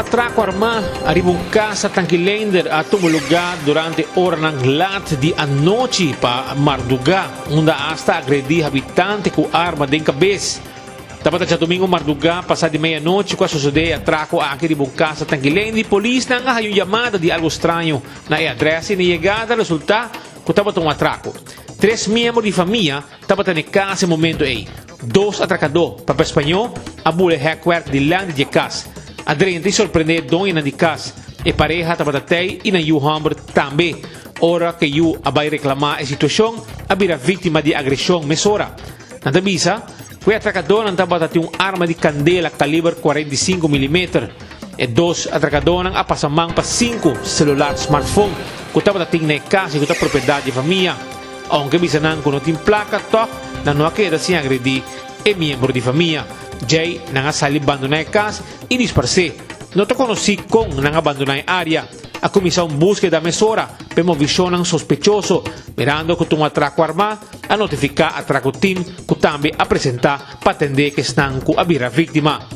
atraco armado arribong casa Tangkilander at tumuluga durante ora ng lat di anoche pa Marduga, unda hasta agredi habitante com arma din kabis. Dapat sa domingo Marduga, passada de meia-noite, com a suceder atraco aqui de casa Tangkilander, polis na nga hayong llamada de algo estranho na adressa e chegada resulta que estava um atraco. 3 membros de família estavam na casa no momento aí. 2 atracadores, para espanhol, a bule hackware de land de casa. Adrente surpreender dona de casa e pareja tabatatei e na Hamburg também. Ora que you abai reclamar a situação, abira vítima de agressão mesora. Na tabisa, foi atracador na tabatati arma de candela calibre 45 mm e 2 atracador a passamang pa 5 celular smartphone que tabatati na casa e que propriedade de família. Aunque bisanan ko notin placa tok na não queda sem agredir e membro de família. Jay nang salibando na casa e disparse. Não te conheci com nang abandonar a área. A comissão búsqueda da mesora pemo visionan sospechoso, mirando que um atraco armado a notificar atraco team que também apresentar para atender que estão com a vira vítima.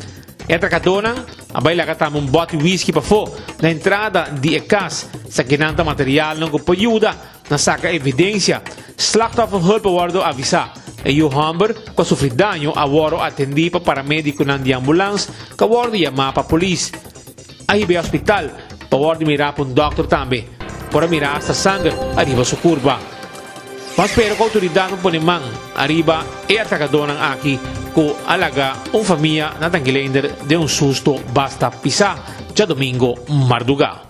E atracadona a baila catama bote whisky para fo na entrada de casa, sa ginanta material não que ajuda na saca evidência. Slachtoffer hulp wardo avisa. E o Hamburg, com sofrer dano, a waro atendi para paramédico ng ambulance, ka waro yama pa polis. Ahibe hospital, pa waro mirar pa doktor tambe, para mirar sa sangue, arriba sa kurba. Mas pero ka autoridad po nimang, arriba e atracador ng aki, ko alaga un família na Tangkilander de un susto basta pisa, ja domingo Marduga.